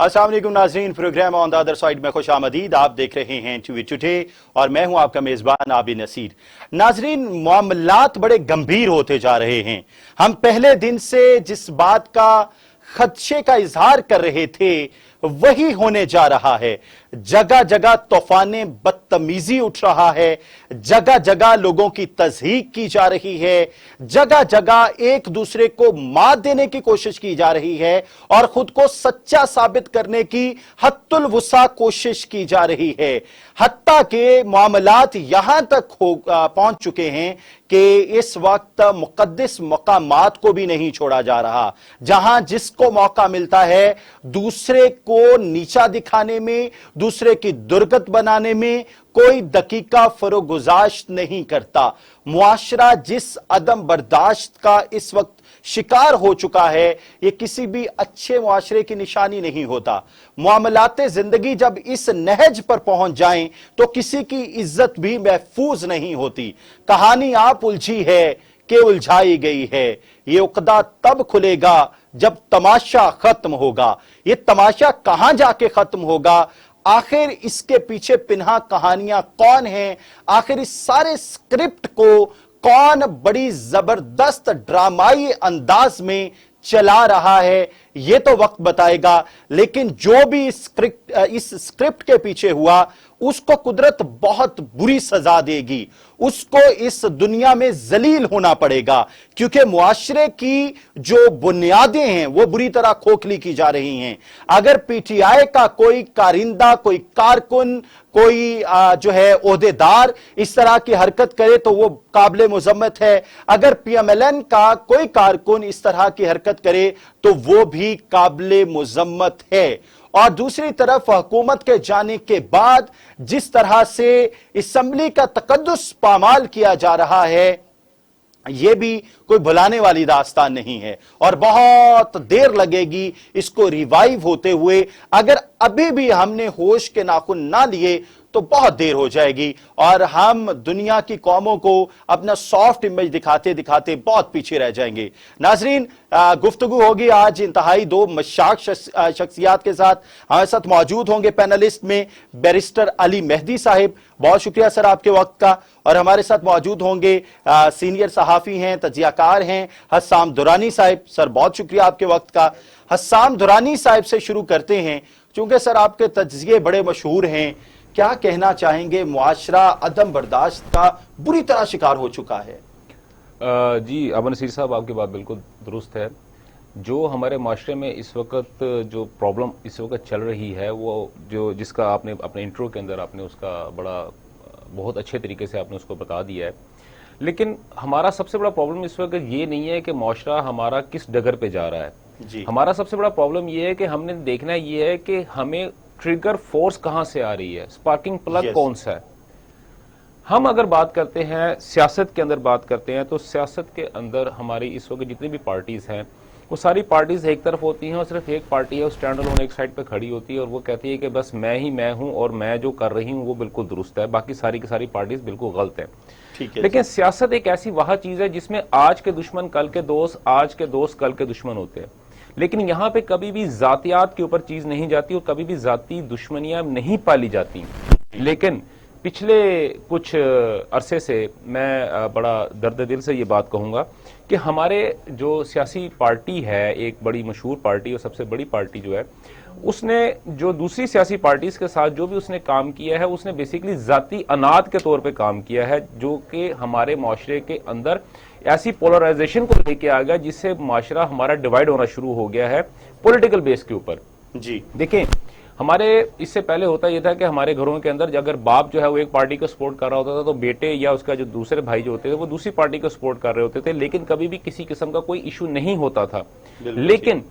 अस्सलाम वालेकुम नाज़रीन, programme on the other side में खुश आमदीद। आप देख रहे हैं टीवी टुडे और मैं हूं आपका मेज़बान आबिद नसीर। नाज़रीन, मामलात बड़े गंभीर होते जा रहे हैं। हम पहले दिन से जिस बात का खदशे का इजहार कर रहे थे वही होने जा रहा है। जगह जगह तूफाने बदतमीजी उठ रहा है, जगह जगह लोगों की तज़हीक की जा रही है, जगह जगह एक दूसरे को मात देने की कोशिश की जा रही है और खुद को सच्चा साबित करने की हत्तुल वुसा कोशिश की जा रही है। हत्ता के मामलात यहां तक पहुंच चुके हैं कि इस वक्त मुक़द्दस मकामात को भी नहीं छोड़ा जा रहा। जहां जिसको मौका मिलता है दूसरे को नीचा दिखाने में, दूसरे की दुर्गत बनाने में कोई दकीका फरोगुजाश्त नहीं करता। मुआशरा जिस अदम बर्दाश्त का इस वक्त शिकार हो चुका है, यह किसी भी अच्छे मुआशरे की निशानी नहीं होता। मामलाते जिंदगी जब इस नहज पर पहुंच जाएं तो किसी की इज्जत भी महफूज नहीं होती। कहानी आप उलझी है कि उलझाई गई है, ये उकदा तब खुलेगा जब तमाशा खत्म होगा। ये तमाशा कहां जाके खत्म होगा? आखिर इसके पीछे पिन्हा कहानियां कौन हैं? आखिर इस सारे स्क्रिप्ट को कौन बड़ी जबरदस्त ड्रामाई अंदाज में चला रहा है, यह तो वक्त बताएगा। लेकिन जो भी इस स्क्रिप्ट के पीछे हुआ उसको कुदरत बहुत बुरी सजा देगी, उसको इस दुनिया में जलील होना पड़ेगा, क्योंकि मुआशरे की जो बुनियादें हैं वो बुरी तरह खोखली की जा रही हैं। अगर पीटीआई का कोई कारिंदा, कोई कारकुन, कोई जो है ओहदेदार इस तरह की हरकत करे तो वो काबिल मुजम्मत है। अगर पीएमएलएन का कोई कारकुन इस तरह की हरकत करे तो वो भी काबिल मुजम्मत है। और दूसरी तरफ हुकूमत के जाने के बाद जिस तरह से असेंबली का तकद्दुस पामाल किया जा रहा है, यह भी कोई भुलाने वाली दास्तान नहीं है और बहुत देर लगेगी इसको रिवाइव होते हुए। अगर अभी भी हमने होश के नाखून ना लिए तो बहुत देर हो जाएगी और हम दुनिया की कौमों को अपना सॉफ्ट इमेज दिखाते दिखाते बहुत पीछे रह जाएंगे। नाजरीन, गुफ्तगू होगी आज इंतहाई दो मशाक शख्सियात के साथ। हमारे साथ मौजूद होंगे पैनलिस्ट में बैरिस्टर अली मेहदी साहिब, बहुत शुक्रिया सर आपके वक्त का। और हमारे साथ मौजूद होंगे सीनियर सहाफी हैं, तजियाकार हैं, हस्साम दुरानी साहिब। सर बहुत शुक्रिया आपके वक्त का। हस्साम दुरानी साहिब से शुरू करते हैं, चूंकि सर आपके तज्जिए बड़े मशहूर हैं। क्या कहना चाहेंगे? मुआशरा अदम बर्दाश्त का बुरी तरह शिकार हो चुका है। जी अबन नसीर साहब, आपकी बात बिल्कुल दुरुस्त है। जो हमारे माशरे में इस वक्त जो प्रॉब्लम इस वक्त चल रही है, वो जो जिसका आपने अपने इंट्रो के अंदर आपने उसका बहुत अच्छे तरीके से आपने उसको बता दिया है। लेकिन हमारा सबसे बड़ा प्रॉब्लम इस वक्त ये नहीं है कि माशरा हमारा किस डगर पे जा रहा है जी। हमारा सबसे बड़ा प्रॉब्लम ये है कि हमने देखना ये है कि हमें ट्रिगर फोर्स कहां से आ रही है, स्पार्किंग प्लग कौन सा है। हम अगर बात करते हैं सियासत के अंदर बात करते हैं तो सियासत के अंदर हमारी इस वक्त जितनी भी पार्टीज हैं वो सारी पार्टीज एक तरफ होती हैं और सिर्फ एक पार्टी है, वो स्टैंड अलोन एक साइड पे खड़ी होती है और वो कहती है कि बस मैं ही मैं हूं और मैं जो कर रही हूं वो बिल्कुल दुरुस्त है, बाकी सारी की सारी पार्टीज बिल्कुल गलत है। लेकिन सियासत एक ऐसी वह चीज है जिसमें आज के दुश्मन कल के दोस्त, आज के दोस्त कल के दुश्मन होते हैं। लेकिन यहां पे कभी भी जातियात के ऊपर चीज नहीं जाती और कभी भी जाती दुश्मनियां नहीं पाली जाती। लेकिन पिछले कुछ अरसे से मैं बड़ा दर्द दिल से ये बात कहूंगा कि हमारे जो सियासी पार्टी है, एक बड़ी मशहूर पार्टी और सबसे बड़ी पार्टी जो है, उसने जो दूसरी सियासी पार्टीज के साथ जो भी उसने काम किया है, उसने बेसिकली जाती अनाद के तौर पे काम किया है, जो कि हमारे माशरे के अंदर ऐसी पोलराइजेशन को लेके आ गया जिससे माशरा हमारा डिवाइड होना शुरू हो गया है पॉलिटिकल बेस के ऊपर जी। देखें, हमारे इससे पहले होता यह था कि हमारे घरों के अंदर अगर बाप जो है वो एक पार्टी को सपोर्ट कर रहा होता था तो बेटे या उसका जो दूसरे भाई जो होते थे वो दूसरी पार्टी को सपोर्ट कर रहे होते थे, लेकिन कभी भी किसी किस्म का कोई इशू नहीं होता था। लेकिन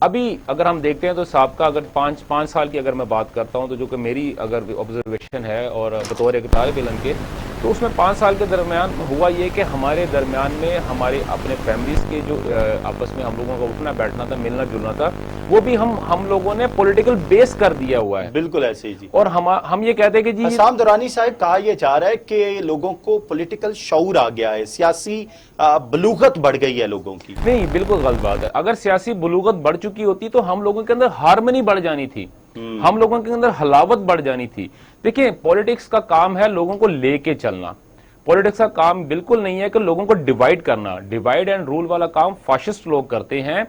अभी अगर हम देखते हैं तो साहब का अगर पांच साल की अगर मैं बात करता हूं तो जो कि मेरी अगर ऑब्जर्वेशन है और बतौर एक तालिब इल्म के, تو اس میں 5 سال کے درمیان ہوا یہ کہ ہمارے درمیان میں ہمارے اپنے فیملیز کے جو آپس میں ہم لوگوں کا اٹھنا بیٹھنا تھا، ملنا جلنا تھا، وہ بھی ہم لوگوں نے پولیٹیکل بیس کر دیا ہوا ہے. بالکل ایسے ہی جی. اور ہم یہ کہتے ہیں کہ جی حسام درانی صاحب، کہا یہ جا رہا ہے کہ لوگوں کو پولیٹیکل شعور آ گیا ہے، سیاسی بلوغت بڑھ گئی ہے لوگوں کی. نہیں، بالکل غلط بات ہے. اگر سیاسی بلوغت بڑھ چکی ہوتی تو ہم لوگوں کے اندر ہارمنی بڑھ جانی تھی، ہم لوگوں کے اندر حلاوت بڑھ جانی تھی. دیکھیں، پولیٹکس کا کام ہے لوگوں کو لے کے چلنا. پولیٹکس کا کام بالکل نہیں ہے کہ لوگوں کو ڈیوائیڈ کرنا. ڈیوائیڈ اینڈ رول والا کام فاشسٹ لوگ کرتے ہیں.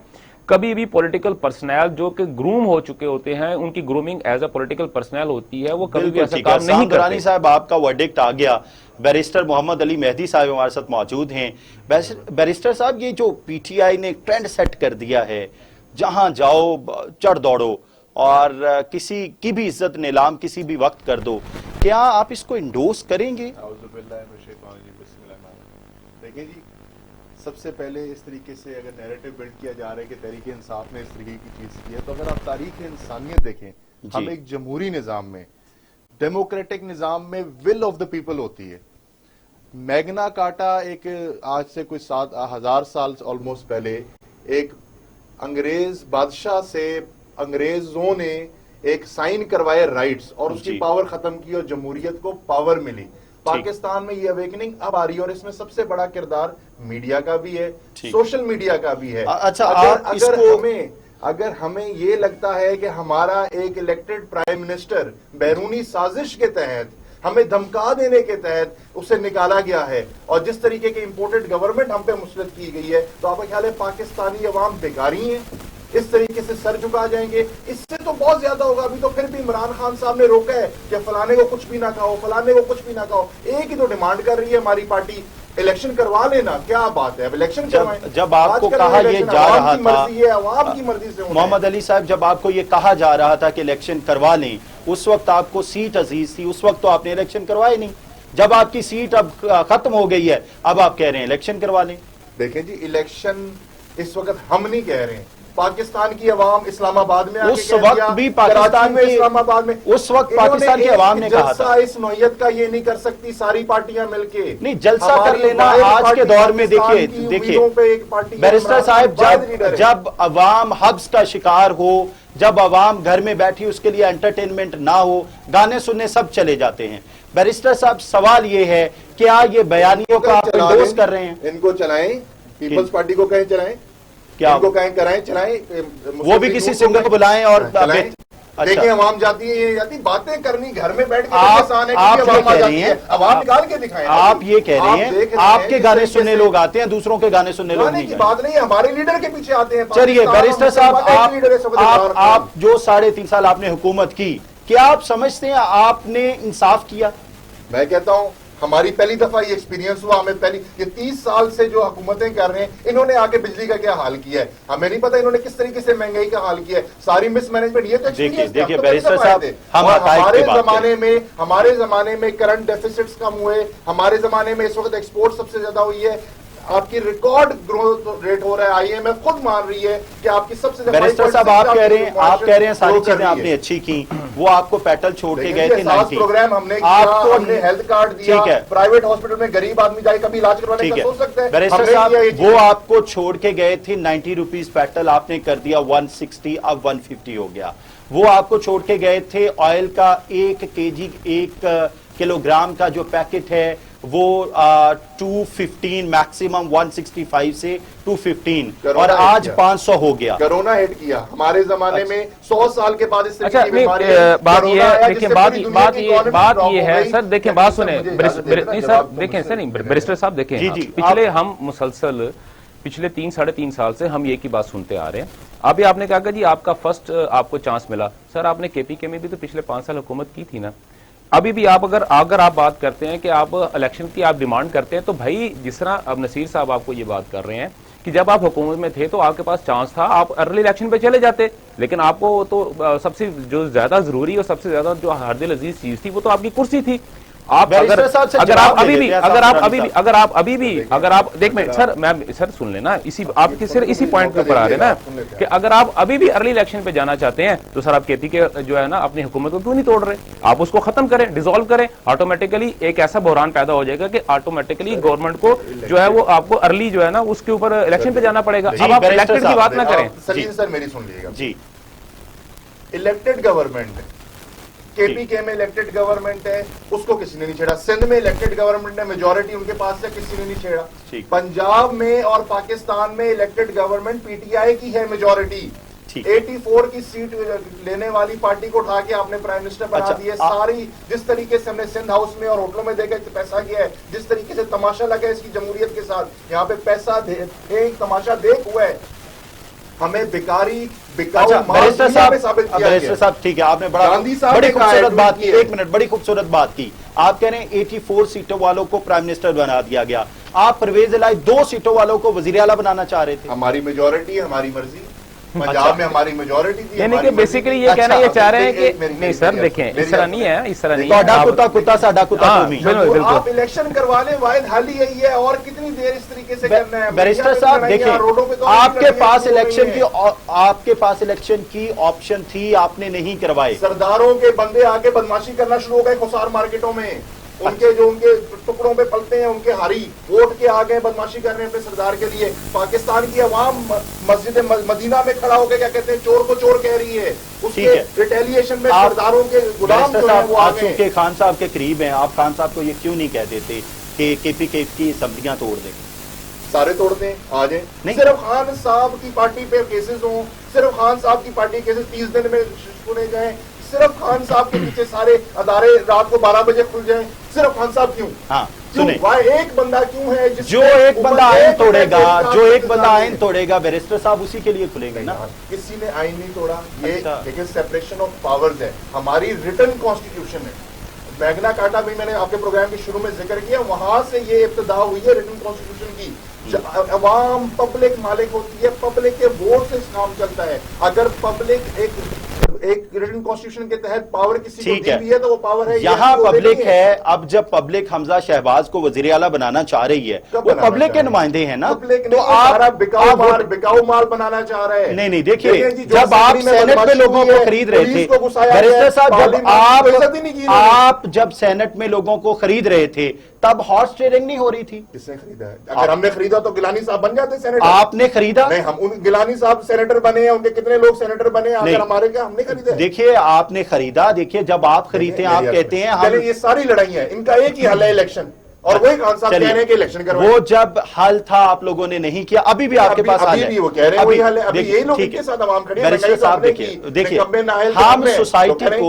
کبھی بھی پولیٹیکل پرسنل جو کہ گروم ہو چکے ہوتے ہیں، ان کی grooming as a political personal ہوتی ہے، وہ کبھی بھی ایسا کام نہیں کرتے. درانی صاحب، آپ کا ورڈکٹ آ گیا. بیرسٹر محمد علی مہدی صاحب ہمارے ساتھ موجود ہیں. بیرسٹر صاحب، یہ جو پی ٹی آئی نے ٹرینڈ سیٹ کر دیا ہے، جہاں جاؤ چڑھ دوڑو اور کسی کی بھی عزت نیلام کسی بھی وقت کر دو، کیا آپ اس کو انڈورس کریں گے؟ دیکھیں جی، سب سے پہلے اس طریقے سے اگر نیریٹو بلڈ کیا جا رہا ہے کہ تحریک انصاف نے اس طریقے کی چیز کی ہے، تو اگر آپ تاریخ انسانیت دیکھیں، ہم ایک جمہوری نظام میں، ڈیموکریٹک نظام میں ول آف دا پیپل ہوتی ہے. میگنا کارٹا ایک آج سے کوئی 7,000 سال آلموسٹ پہلے ایک انگریز بادشاہ سے انگریزوں نے ایک سائن کروائے رائٹس، اور اس کی پاور ختم کی اور جمہوریت کو پاور ملی. پاکستان میں یہ اویکننگ اب آ رہی ہے، اور اس میں سب سے بڑا کردار میڈیا کا بھی ہے، سوشل میڈیا کا بھی ہے. اگر ہمیں یہ لگتا ہے کہ ہمارا ایک الیکٹڈ پرائم منسٹر بیرونی سازش کے تحت، ہمیں دھمکا دینے کے تحت اسے نکالا گیا ہے، اور جس طریقے کی امپورٹڈ گورنمنٹ ہم پہ مسلط کی گئی ہے، تو آپ کا خیال ہے پاکستانی عوام بیکاری ہیں؟ اس طریقے سے سر جھکا جائیں گے؟ اس سے تو بہت زیادہ ہوگا. ابھی تو پھر بھی عمران خان صاحب نے روکا ہے کہ فلانے کو کچھ بھی نہ کہو، فلانے کو کچھ بھی نہ کہو. ایک ہی تو ڈیمانڈ کر رہی ہے ہماری پارٹی، الیکشن کروا لینا. کیا بات ہے، اب الیکشن کروائیں. جب آپ کو کہا یہ جا رہا تھا، عوام کی مرضی سے محمد علی صاحب، جب آپ کو یہ کہا جا رہا تھا کہ الیکشن کروا لیں، اس وقت آپ کو سیٹ عزیز تھی، اس وقت تو آپ نے الیکشن کروائے نہیں. جب آپ کی سیٹ اب ختم ہو گئی ہے، اب آپ کہہ رہے ہیں الیکشن کروا لیں. دیکھیں جی، الیکشن اس وقت ہم نہیں کہہ رہے ہیں، پاکستان کی عوام اسلام آباد میں اس وقت بھی پاکستان میں، اسلام آباد میں اس وقت پاکستان کی عوام نے کہا تھا اس نوعیت کا یہ نہیں کر سکتی ساری پارٹیاں مل کے. نہیں، جلسہ کر لینا آج کے دور میں. دیکھیے بیرسٹر صاحب، جب عوام حبس کا شکار ہو، جب عوام گھر میں بیٹھی اس کے لیے انٹرٹینمنٹ نہ ہو، گانے سننے سب چلے جاتے ہیں. بیرسٹر صاحب، سوال یہ ہے، کیا یہ بیانیوں کا آپ انڈورس کر رہے ہیں؟ ان کو چلائیں، پیپلز پارٹی کو کہیں چلائیں، کیا ان کو کہیں کرائیں، چلائیں، وہ بھی کسی سنگر کو بلائیں اور دیکھیں عوام جاتی ہے، یہ جاتی باتیں کرنی گھر میں بیٹھ کے. آپ یہ کہہ رہی ہیں، عوام نکال کے دکھائیں. آپ یہ کہہ رہے ہیں آپ کے گانے سننے لوگ آتے ہیں، دوسروں کے گانے سننے لوگ نہیں کی بات نہیں ہے، ہمارے لیڈر کے پیچھے آتے ہیں. چلیے بیرسٹر صاحب، آپ جو 3.5 سال آپ نے حکومت کی، کیا آپ سمجھتے ہیں آپ نے انصاف کیا؟ میں کہتا ہوں ہماری پہلی دفعہ یہ ایکسپیرینس ہوا. ہمیں پہلی یہ 30 سال سے جو حکومتیں کر رہے ہیں، انہوں نے آ کے بجلی کا کیا حال کیا ہے ہمیں نہیں پتا. انہوں نے کس طریقے سے مہنگائی کا حال کیا ہے، ساری مس مینجمنٹ. یہ تو دیکھیے بیرسٹر صاحب، ہمارے زمانے میں کرنٹ ڈیفیسٹس کم ہوئے، ہمارے زمانے میں اس وقت ایکسپورٹ سب سے زیادہ ہوئی ہے. آپ کی ریکارڈ گروتھ ریٹ ہو رہا ہے. آئی ایم ایف خود مان رہی ہے کہ آپ کی سب سے زیادہ. بیرسٹر صاحب، آپ کہہ رہے ہیں ساری چیزیں آپ نے اچھی کی، وہ آپ کو پیٹل چھوڑ کے گئے تھے. پروگرام ہم نے کیا، ہم نے ہیلتھ کارڈ دیا، پرائیویٹ ہاسپٹل میں غریب آدمی جائے کبھی علاج کروانے کا سوچ سکتا ہے. بیرسٹر صاحب، وہ آپ کو چھوڑ کے گئے تھے 90 روپیز پیٹل، آپ نے کر دیا 160، اب 150 ہو گیا. وہ آپ کو چھوڑ کے گئے تھے آئل کا 1 kg 1 کلو گرام کا جو پیکٹ ہے وہ 215 میکسیمم 165 سے 215، اور آج 500 ہو گیا. کرونا ہٹ کیا ہمارے زمانے میں 100 سال کے بعد. اس اچھا، بات یہ ہے سر، دیکھیں بات سنیں سر، دیکھیں سر، نہیں بیرسٹر صاحب دیکھیں، پچھلے ہم مسلسل پچھلے 3-3.5 سال سے ہم یہ کی بات سنتے آ رہے ہیں. ابھی آپ نے کہا کہ جی آپ کا فرسٹ آپ کو چانس ملا. سر آپ نے کے پی کے میں بھی تو پچھلے 5 سال حکومت کی تھی نا. ابھی بھی آپ اگر آپ بات کرتے ہیں کہ آپ الیکشن کی آپ ڈیمانڈ کرتے ہیں، تو بھائی جس طرح اب نصیر صاحب آپ کو یہ بات کر رہے ہیں کہ جب آپ حکومت میں تھے تو آپ کے پاس چانس تھا، آپ ارلی الیکشن پہ چلے جاتے. لیکن آپ کو تو سب سے جو زیادہ ضروری اور سب سے زیادہ جو ہر دل عزیز چیز تھی وہ تو آپ کی کرسی تھی. آپ बैरिस्टर साहब से अगर जवाब आप अभी दे भी देते हैं अगर साहब आप अभी भी साहब। अगर आप अभी भी अगर आप देख मैं सर सुन लेना इसी आप सिर्फ इसी पॉइंट के ऊपर आ रहे हैं ना कि अगर आप अभी भी अर्ली इलेक्शन पे जाना चाहते हैं तो सर आप कहती के जो है ना अपनी हुकूमत को क्यों नहीं तोड़ रहे, आप उसको खत्म करें, डिसॉल्व करें, ऑटोमेटिकली एक ऐसा बहरान पैदा हो जाएगा कि ऑटोमेटिकली गवर्नमेंट को जो है वो आपको अर्ली जो है ना उसके ऊपर इलेक्शन पे जाना पड़ेगा। जी, अब आप बैरिस्टर इलेक्टेड की साहब, बात ना करें। सलीम सर मेरी सुन लीजिएगा जी, इलेक्टेड गवर्नमेंट केपीके में इलेक्टेड गवर्नमेंट है, उसको किसी ने नहीं छेड़ा। सिंध में इलेक्टेड गवर्नमेंट है, मेजॉरिटी उनके पास है, किसी ने नहीं छेड़ा। ठीक। पंजाब में और पाकिस्तान में इलेक्टेड गवर्नमेंट पीटीआई की है मेजॉरिटी। ठीक। 84 की सीट लेने वाली पार्टी को उठा के आपने प्राइम मिनिस्टर बना अच्छा, दिए। सारी जिस तरीके से हमने सिंध हाउस में और होटलों में देखा पैसा किया है, जिस तरीके से तमाशा लगा इसकी जमहूरियत के साथ, यहाँ पे पैसा एक तमाशा देख हुआ है। हमें बिकारी बिकाऊ अच्छा माल बैरिस्टर दुनिया में साबित साहब, किया बैरिस्टर गया। साहब ठीक है, आपने गांधी साहब बड़ी ने कहा है, खूबसूरत बात की, ट्वीट किया। एक मिनट, बड़ी खूबसूरत बात की। आप कह रहे हैं 84 सीटों वालों को प्राइम मिनिस्टर बना दिया गया, आप परवेज इलाही 2 सीटों वालों को वजीर आला बनाना चाह रहे थे। हमारी मेजॉरिटी, हमारी मर्जी। अच्छा। पंजाब में हमारी मेजॉरिटी थी, यानी हमारी कि बेसिकली ये अच्छा, कहना ये चाह रहे हैं मेरी- कि मेरी- नहीं सर मेरी- देखें मेरी- इस तरह नहीं है, इस तरह नहीं तोड़ा है। कुत्ता कुत्ता साडा कुत्ता हाँ, तुमी। बिल्कुल, बिल्कुल। आप इलेक्शन करवा ले, वाहिद हल ही यही है, और कितनी देर इस तरीके से करना है? बैरिस्टर मीडिया साहब में देखिए, लड़ाइयाँ, रोडों पे तो आपके लड़ाइयाँ पास शुरू हो इलेक्शन गई की हैं। आपके पास इलेक्शन की ऑप्शन थी, आपने नहीं करवाए। सरदारों के बंदे आके बदमाशी करना शुरू हो गए खुसार मार्केटों में। उनके जो उनके टुकड़ों पे पलते हैं, उनके हारी वोट के आ गए, बदमाशी कर रहे हैं अपने सरदार के लिए। पाकिस्तान की अवाम मस्जिद मदीना में खड़ा होकर क्या कहते हैं, चोर को चोर कह रही है। उसके ठीक है। रिटेलिएशन में आप- सरदारों के गुलाम बैरिस्टर जो है साहब, वो आ आप गए। चूंकि खान साहब के करीब हैं, आप खान साहब को ये क्यों नहीं कह देते कि केपीके की असम्बलियां तोड़ दें? सारे तोड़ दें, आ जाए। नहीं। सिर्फ खान साहब की पार्टी पे केसेस हों, सिर्फ खान साहब की पार्टी केसेस 30 दिन में सुने जाएं, सिर्फ खान साहब के पीछे सारे अदारे रात को 12 बजे खुल जाएं, सिर्फ खान साहब क्यों? हाँ, क्यों? सुने। वह एक बंदा क्यों है जिसने जो एक बंदा ऊपर आइन एक तोड़ेगा, बंदे के जो एक साथ बंदा इंतजाम आइन तोड़ेगा, बैरिस्टर साहब उसी के लिए खुलेंगे ना। किसी ने आइन नहीं तोड़ा। ये अच्छा। देखिए सेपरेशन ऑफ पावर्स है, हमारी रिटन कॉन्स्टिट्यूशन है। मैग्ना कार्टा भी मैंने आपके प्रोग्राम के शुरू में जिक्र किया, वहां से ये इब्तिदा हुई है रिटन कॉन्स्टिट्यूशन की। अवाम पब्लिक मालिक होती है, पब्लिक के वोट से काम चलता है। अगर पब्लिक एक रिटन कॉन्स्टिट्यूशन के तहत पावर किसी को ठीक दी है। हुई है तो वो पावर है। यहाँ ये पब्लिक नहीं है, अब जब पब्लिक हमजा शहबाज को वजीर आला बनाना चाह रही है, कब वो बनाना पब्लिक चाह के रहे हैं? नुमाइंदे हैं ना, पब्लिक तो नहीं, ये सारा आप बिकाऊ माल बनाना चाह रहे हैं। नहीं देखिए, जी, जो जब आप असेंबली में सेनेट में बदमाशी लोगों हुई को है, खरीद रहे थे, पुलिस को घुसाया बैरिस्टर गया, साहब, जब पार्लियामेंट को इज्जत ही नहीं की इन्होंने। आप जब सेनेट में लोगों को खरीद रहे थे, तब हॉर्स ट्रेडिंग नहीं हो रही थी। किसने खरीदा है? अगर हमने खरीदा तो गिलानी साहब बन जाते सेनेटर। आपने खरीदा? नहीं, हम उन गिलानी साहब सेनेटर बने हैं, उनके कितने लोग सेनेटर बने हैं? नहीं। अगर हमारे क्या हमने खरीदा है? देखिए, आपने खरीदा। देखिए, जब आप खरीदते हैं, आप कहते हैं हम, चलिए, ये सारी लड़ाइयां हैं, इनका एक ही हल है इलेक्शन, और वही खान साहब कह रहे हैं कि इलेक्शन करवाएं। वो जब हल था आप लोगों ने नहीं किया, अभी भी आपके पास हल अभी है। भी वो कह रहे हैं वही हल है। अभी देखिए, यही लोग ठीक इनके है। साथ आवाम खड़ी है। बैरिस्टर महंगाई तो साहब हमने देखिए, की, देखिए निकम्मे नाअहल तो हम हमने, सोसाइटी तो करें।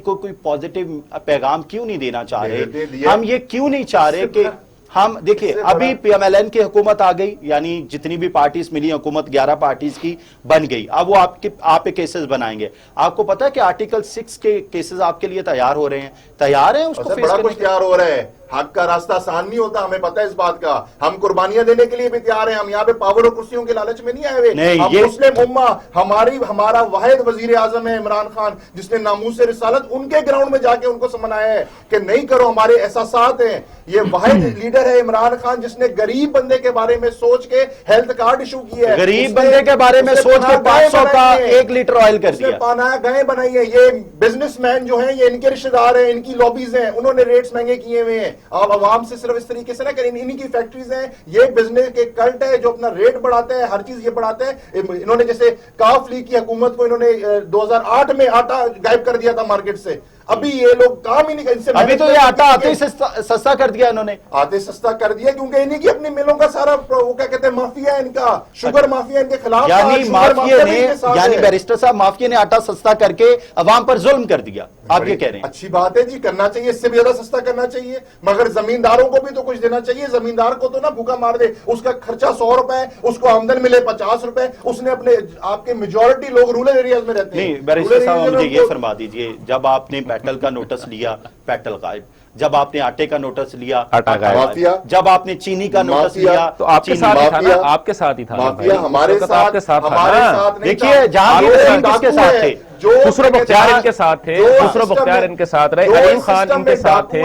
को कोई पॉजिटिव पैगाम क्यों नहीं देना चाह दे रहे? दिया। हम ये क्यों नहीं चाह रहे कि हम देखिए, अभी पीएमएलएन की हुकूमत आ गई, यानी जितनी भी पार्टीज मिली, हुकूमत 11 पार्टीज की बन गई। अब वो आप पे केसेस बनाएंगे। आपको पता है कि आर्टिकल 6 के केसेस आपके लिए तैयार हो रहे हैं, तैयार हैं उसको फेस बड़ा करने कुछ के लिए? तैयार हो रहा है। हक का रास्ता आसान नहीं होता, हमें पता है इस बात का। हम कुर्बानियां देने के लिए भी तैयार हैं। हम यहाँ पे पावर और कुर्सियों के लालच में नहीं आए हुए। नहीं, हम ये मुस्लिम उम्मा, हमारा वाहिद वजीर आजम है इमरान खान, जिसने नामूस से रिसालत उनके ग्राउंड में जाके उनको समझाया है कि नहीं करो, हमारे एहसासात हैं। ये वाहिद लीडर है इमरान खान, जिसने गरीब बंदे के बारे में सोच के हेल्थ कार्ड इशू किया है। गरीब बंदे के बारे में सोच के 500 का 1 लीटर ऑयल कर दिया। पाना गाय बनाई है। ये बिजनेसमैन जो हैं, ये इनके रिश्तेदार हैं, इनकी लॉबीज हैं, उन्होंने रेट्स महंगे किए हुए हैं। आप आवाम से सिर्फ इस तरीके से ना करें। इन्हीं की फैक्ट्रीज हैं, ये बिजनेस के कल्ट है जो अपना रेट बढ़ाते हैं, हर चीज ये बढ़ाते हैं। इन्होंने जैसे काफ लीग की हुकूमत को इन्होंने 2008 में आटा गायब कर दिया था मार्केट से। अभी ये लोग काम ही नहीं कर, अभी तो ये आटा आते ही सस्ता कर दिया इन्होंने। आते सस्ता कर दिया क्योंकि इन्हीं की अपनी मिलों का सारा वो क्या कहते हैं माफिया है इनका, शुगर माफिया इनके खिलाफ। यानी माफिया ने, यानी बैरिस्टर साहब, माफिया ने आटा सस्ता करके अवाम पर जुल्म कर दिया, आप ये कह रहे हैं? अच्छी बात है जी, करना चाहिए, इससे भी ज्यादा सस्ता करना चाहिए, मगर जमींदारों को भी तो कुछ देना चाहिए। जमींदार को तो ना भूखा मार दे, उसका खर्चा 100 रुपए, उसको आमदन मिले 50 रुपए, उसने अपने आपके मेजोरिटी लोग रूरल एरियाज में रहते हैं। नहीं बैरिस्टर साहब, मुझे ये फरमा दीजिए, जब आपने पेट्रोल का नोटिस लिया, पेट्रोल गायब। जब आपने आटे का नोटिस लिया, आटा गायब। जब आपने चीनी का नोटिस लिया, तो आपके साथ ही था ना, आपके साथ ही था। माफिया हमारे साथ, आपके साथ हमारे साथ नहीं था। देखिए, जहां भी आरोप वसीम किसके डाकू साथ है। थे? خسرو بختیار ان کے ساتھ تھے, خسرو بختیار ان کے ساتھ رہے, حلیم خان ان کے ساتھ تھے,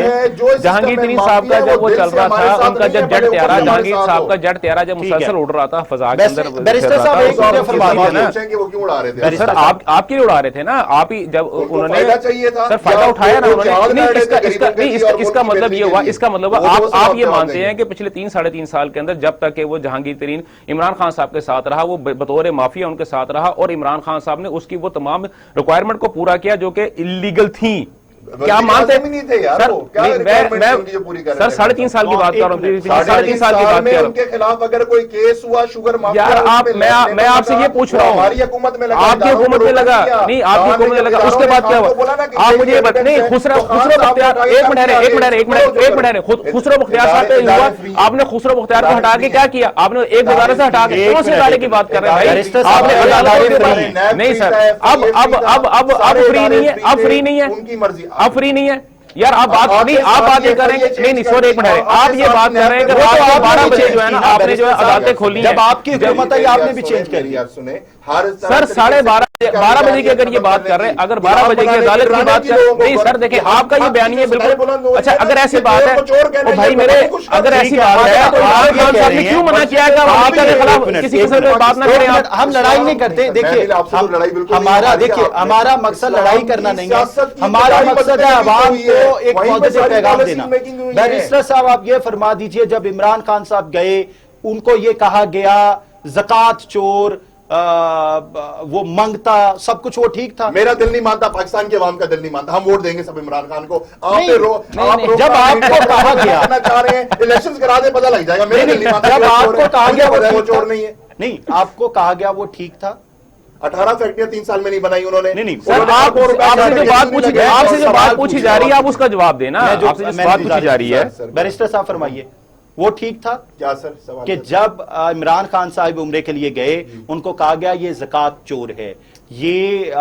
جہانگیر ترین صاحب کا جب وہ چل رہا تھا, ان کا جب جٹ تیارہ, جہانگیر صاحب کا جٹ تیارہ جب مسلسل اڑ رہا تھا فضا کے اندر, سر آپ کے لیے اڑا رہے تھے نا, آپ ہی جب انہوں نے سر فائدہ اٹھایا نا انہوں نے, اس کا مطلب یہ ہوا, اس کا مطلب آپ یہ مانتے ہیں کہ پچھلے 3-3.5 سال کے اندر جب تک کہ وہ جہانگیر ترین عمران خان صاحب کے ساتھ رہا, وہ بطور مافیا ان کے ساتھ رہا, اور عمران خان صاحب نے اس کی وہ تمام ریکوائرمنٹ کو پورا کیا جو کہ انلیگل تھیں. کیا مانتے سر 3.5 سال کی بات کر رہا ہوں, 3.5 سال کی بات کر رہا ہوں, ان کے خلاف اگر کوئی کیس ہوا شوگر یار میں آپ سے یہ پوچھ رہا ہوں, آپ کی حکومت میں لگا نہیں, آپ کی حکومت میں لگا, اس کے بعد کیا ہوا آپ مجھے نہیں, خسرو بختیار, ایک منٹ خسرو بختیار صاحب پہ ہوا, آپ نے خسرو بختیار کو ہٹا کے کیا کیا, آپ نے ایک گزارے سے ہٹا کے کون سے ادارے کی بات کر رہے ہیں بھائی, آپ نے نہیں سر, اب فری نہیں ہے, اب فری نہیں ہے, ان کی مرضی, اب فری نہیں ہے یار, آپ بات یہ کر رہے ہیں, نہیں سوری ایک منٹ, آپ یہ بات کر رہے ہیں کہ رات کو 12 بجے جو ہے نا آپ نے جو ہے عدالتیں کھولی ہیں, جب آپ کی حکومت آئی آپ نے بھی چینج کر لیا. سر 12:30 بجے کی اگر یہ بات کر رہے ہیں, اگر 12 بجے کی عدالت کی بات کر نہیں سر, دیکھیں آپ کا یہ بیانیہ بالکل اچھا, اگر ایسی بات ہے بھائی میرے, اگر ایسی بات ہے تو عمران خان صاحب نے کیوں منع کیا کہ امریکہ کے خلاف کسی قسم کی بات نہ کریں. ہم لڑائی نہیں کرتے, دیکھیے ہمارا مقصد لڑائی کرنا نہیں ہے, ہمارا مقصد ہے عوام کو ایک پازیٹو پیغام دینا. بیرسٹر صاحب آپ یہ فرما دیجئے, جب عمران خان صاحب گئے ان کو یہ کہا گیا زکوٰۃ چور, وہ منگتا, سب کچھ وہ ٹھیک تھا؟ میرا دل نہیں مانتا, پاکستان کے عوام کا دل نہیں مانتا, ہم ووٹ دیں گے سب عمران خان کو. جب آپ کو کہا گیا چاہ رہے ہیں الیکشن کرا دیں پتہ لگ جائے گا, میرا دل نہیں مانتا, جب آپ کو کہا گیا وہ چور نہیں ہے, نہیں آپ کو کہا گیا وہ ٹھیک تھا. 18 فیکٹریاں 3 سال میں نہیں بنائی انہوں نے. نہیں سر آپ سے جو بات پوچھی جا رہی ہے آپ اس کا جواب دینا, آپ سے جو بات پوچھی جا رہی ہے. بیرسٹر صاحب فرمائیے, وہ ٹھیک تھا کیا سر سوال کہ جب عمران خان صاحب عمرے کے لیے گئے ان کو کہا گیا یہ زکوٰۃ چور ہے, یہ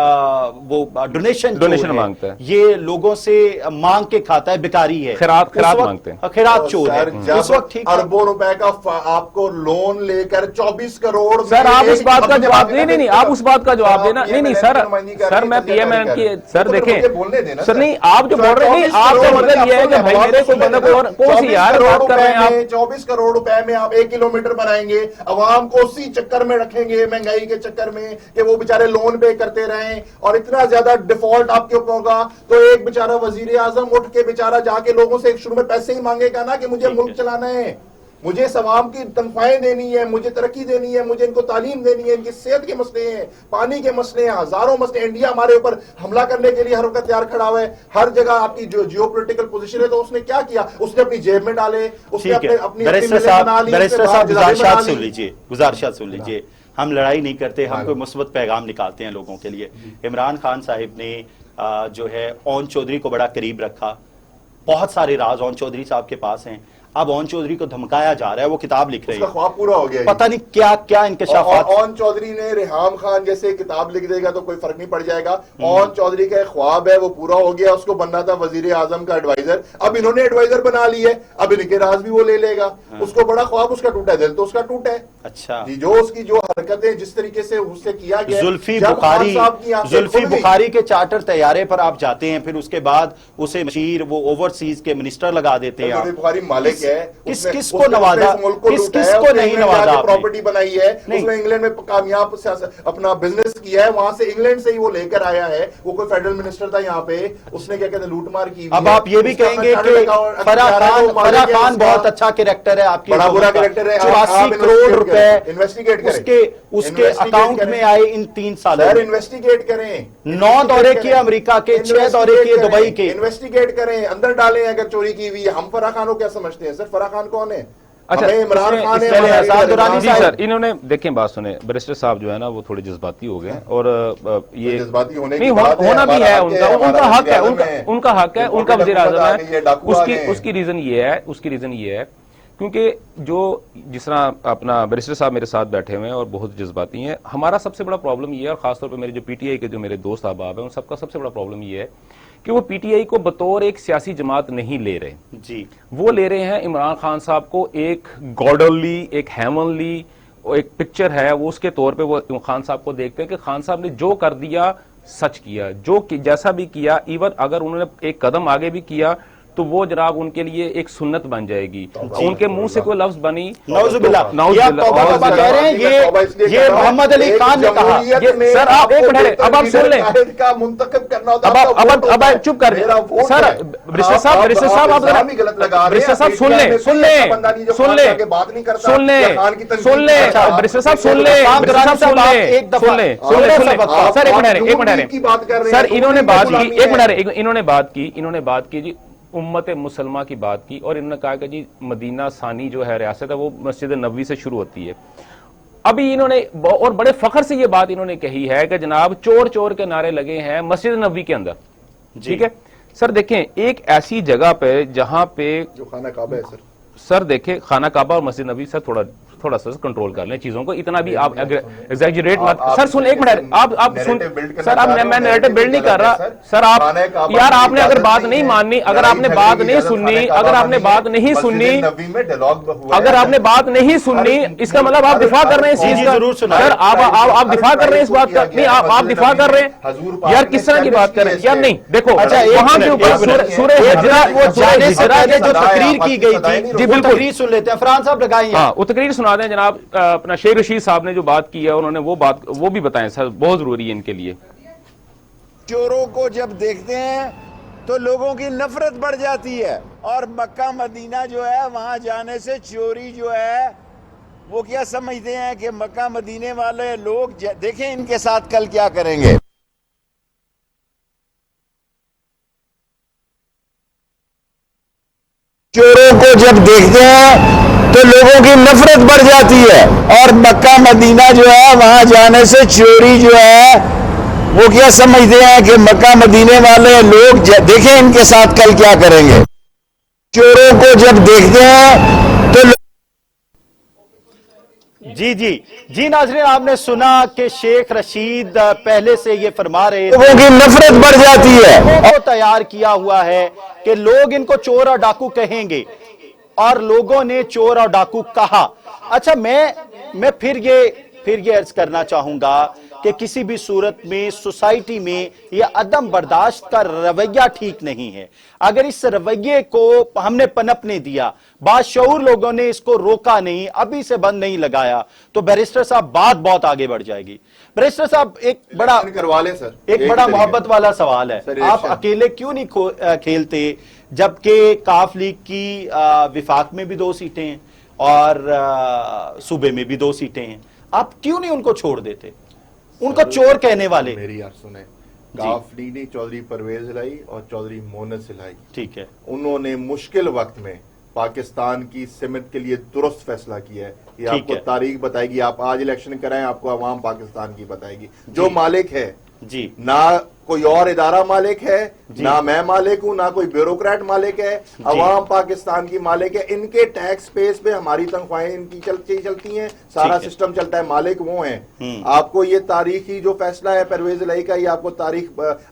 وہ ڈونیشن مانگتا ہے, یہ لوگوں سے مانگ کے کھاتا ہے, بیکاری ہے, خیرات مانگتے ہیں, خیرات چور ہے, اس وقت ٹھیک اربوں روپے کا آپ کو لون لے کر 24 کروڑ سر آپ اس بات کا جواب نہیں, آپ اس بات کا جواب دینا, نہیں سر میں پی ایم این کی, سر دیکھیں سر نہیں آپ جو بول رہے ہیں, آپ کا مطلب یہ ہے کہ بھائی میرے کوئی بندہ کون سی یار بات کر رہے ہیں آپ, 24 کروڑ روپے میں آپ 1 کلومیٹر بنائیں گے, عوام کو اسی چکر میں رکھیں گے, مہنگائی کے چکر میں کہ وہ بیچارے لون پے کرتے رہیں, اور اتنا زیادہ ڈیفالٹ آپ کے اوپر ہوگا تو ایک بیچارہ وزیر اعظم اٹھ کے بیچارہ جا کے لوگوں سے شروع میں پیسے ہی مانگے گا نا کہ مجھے ملک چلانا ہے, مجھے اس عوام کی تنخواہیں دینی ہے, مجھے ترقی دینی ہے, مجھے ان کو تعلیم دینی ہے, ان کی صحت کے مسئلے ہیں, پانی کے مسئلے ہیں, ہزاروں مسئلے. انڈیا ہمارے اوپر حملہ کرنے کے لیے ہر وقت تیار کھڑا ہوا ہے, ہر جگہ آپ کی جو جیو پولیٹیکل پوزیشن ہے, تو اس نے کیا کیا, اس نے اپنی جیب میں ڈالے, اس نے اپنی بیرسٹر صاحب گزارشات سن لیجئے, ہم لڑائی نہیں کرتے, ہم کوئی مثبت پیغام نکالتے ہیں لوگوں کے لیے. عمران خان صاحب نے جو ہے اون چودھری کو بڑا قریب رکھا, بہت سارے راز اون چودھری صاحب کے پاس ہیں, اب اون چودھری کو دھمکایا جا رہا ہے, وہ کتاب لکھ رہے ہیں, خواب پورا ہو گیا, پتہ نہیں کیا انکشافات. اون چودھری نے ریحام خان جیسے کتاب لکھ دے گا تو کوئی فرق نہیں پڑ جائے گا. اون چودھری کا ایک خواب ہے وہ پورا ہو گیا, اس کو بننا تھا وزیر اعظم کا ایڈوائزر, اب انہوں نے ایڈوائزر بنا لی ہے, اب ان کے راز بھی وہ لے لے گا. اس کو بڑا خواب اس کا ٹوٹا ہے, دل تو اس کا ٹوٹا ہے. اچھا جی, جو اس کی جو حرکتیں جس طریقے سے اس سے کیا گیا, زلفی بخاری کے چارٹر طیارے پر آپ جاتے ہیں, پھر اس کے بعد اسے مشیر وہ اوورسیز کے منسٹر لگا دیتے ہیں. بخاری مالک ہے, کس کو نوازا, کس کو نہیں نوازا, پراپرٹی بنائی ہے, اس نے انگلینڈ میں کامیاب اپنا بزنس کیا ہے, وہاں سے انگلینڈ سے ہی وہ لے کر آیا ہے, وہ کوئی فیڈرل منسٹر تھا یہاں پہ, اس نے کیا کہتے ہیں لوٹ مار کی. اب آپ یہ بھی کہیں گے کہ فرح خان بہت اچھا کریکٹر ہے, آپ کی بڑا برا کریکٹر ہے, 84 کروڑ روپے انویسٹیگیٹ اس کے اکاؤنٹ میں آئے ان 3 سالوں میں. انویسٹیگیٹ کریں, 9 دورے کیے امریکہ کے, 6 دورے کیے دبئی کے. انویسٹیگیٹ کریں, اندر ڈالیں اگر چوری کی ہوئی. ہم فرح خان کو کیا سمجھتے ہیں سر, فرح خان کون ہے؟ اچھا عمران خان جی سر, انہوں نے دیکھیں بات سنیں, بیرسٹر صاحب جو ہے نا وہ تھوڑے جذباتی ہو گئے, اور یہ جذباتی ہونا بھی ہے, ان کا حق ہے, ان کا حق ہے, ان کا وزیر اعظم ہے. اس کی ریزن یہ ہے کیونکہ جس طرح اپنا بیرسٹر صاحب میرے ساتھ بیٹھے ہوئے ہیں اور بہت جذباتی ہیں. ہمارا سب سے بڑا پرابلم یہ ہے, اور خاص طور پہ میرے جو پی ٹی آئی کے جو میرے دوست احباب ہیں ان سب کا سب سے بڑا پرابلم یہ ہے کہ وہ پی ٹی آئی کو بطور ایک سیاسی جماعت نہیں لے رہے. جی, وہ لے رہے ہیں عمران خان صاحب کو ایک گاڈرلی, ایک ہیونلی ایک پکچر ہے, وہ اس کے طور پہ وہ خان صاحب کو دیکھتے ہیں کہ خان صاحب نے جو کر دیا सच किया, जो कि जैसा भी किया, इवन अगर उन्होंने एक कदम आगे भी किया तो वो जनाब उनके लिए एक सुन्नत बन जाएगी। उनके मुंह से कोई लफ्ज बनी नौजुबिल्लाह, ये आप तौबा तौबा कह रहे हैं, ये मोहम्मद अली खान ने कहा। सर आप एक मिनट, अब आप सुन लें, अब आप चुप कर सर, रिश्ते साहब आप रिश्ते साहब सुन लें, रिश्ते साहब सर, इन्होंने बात की जी उम्मत मुसलमा की बात की, और इन्होंने कहा कि जी मदीना सानी जो है रियासत है वो मस्जिद नबवी से शुरू होती है। अभी इन्होंने और बड़े फख्र से ये बात इन्होंने कही है कि जनाब चोर चोर के नारे लगे हैं मस्जिद नबवी के अंदर, ठीक है सर। देखें एक ऐसी जगह पे जहां पे जो खाना काबा है सर देखें खाना काबा और मस्जिद नबवी सर थोड़ा सा कंट्रोल कर लें चीजों को, इतना भी आप एग्जैजरेट मत। सर सुन, एक मिनट, आप सुन सर, अब मैं नैरेटिव बिल्ड नहीं कर रहा सर। आप यार आपने अगर बात नहीं माननी, अगर आपने बात नहीं सुननी, अगर आपने बात नहीं सुननी, अगर आपने बात नहीं सुननी, इसका मतलब आप दिफा कर रहे हैं इस चीज का। सर आप दिफा कर रहे हैं इस बात का, नहीं आप दिफा कर रहे हैं यार, किस तरह की बात कर रहे हैं यार। नहीं देखो, वहां के ऊपर सूरह हिजरा वो जो तकरीर की गई थी, जी बिल्कुल तकरीर सुन लेते हैं, फरहान साहब लगाइए। हाँ वो तकरीर सुना दें जनाब। अपना शेख रशीद साहब ने जो बात की है उन्होंने वो भी बताएं सर, बहुत जरूरी है इनके लिए। चोरों को जब देखते हैं तो लोगों की नफरत बढ़ जाती है, और मक्का मदीना जो है वहां जाने से चोरी जो है वो क्या समझते हैं कि मक्का मदीने वाले लोग देखें इनके साथ कल क्या करेंगे। चोरों को जब देखते हैं तो लोगों की नफरत बढ़ जाती है, और मक्का मदीना जो है वहां जाने से चोरी जो है वो क्या समझते हैं कि मक्का मदीने वाले लोग देखें इनके साथ कल क्या करेंगे। चोरों को जब देखते हैं तो जी नाज़रीन, आपने सुना कि शेख रशीद पहले से ये फरमा रहे थे, लोगों की नफरत बढ़ जाती है, वो तैयार किया हुआ है कि लोग इनको चोर और डाकू कहेंगे, और लोगों ने चोर और डाकू कहा। अच्छा, मैं फिर ये अर्ज करना चाहूंगा कि किसी भी सूरत में सोसाइटी में यह अदम बर्दाश्त का रवैया ठीक नहीं है। अगर इस रवैये को हमने पनपने दिया, बाशऊर लोगों ने इसको रोका नहीं, अभी से बंद नहीं लगाया, तो बैरिस्टर साहब बात बहुत आगे बढ़ जाएगी। बैरिस्टर साहब एक बड़ा करवा लें सर, एक बड़ा मोहब्बत वाला सवाल है, आप अकेले क्यों नहीं खेलते, जबकि काफ लीग की विफाक में भी 2 सीटें हैं और सूबे में भी 2 सीटें हैं, आप क्यों नहीं उनको छोड़ देते? उनको चोर कहने वाले, मेरी यार सुने, काफ लीग ने चौधरी परवेज लाई और चौधरी मोनस लाई, ठीक है, उन्होंने मुश्किल वक्त में पाकिस्तान की सिमत के लिए दुरुस्त फैसला किया है। ये आपको तारीख बताएगी, आप आज इलेक्शन कराएं, आपको अवाम पाकिस्तान की बताएगी। जो मालिक है जी, ना कोई और इदारा मालिक है, ना मैं मालिक हूं, ना कोई ब्यूरोक्रेट मालिक है, अवाम पाकिस्तान की मालिक है। इनके टैक्स पेस पे हमारी तनख्वाहें इनकी चलती हैं, सारा सिस्टम चलता है, मालिक वो हैं। आपको ये तारीखी जो फैसला है परवेज इलाही का, ये आपको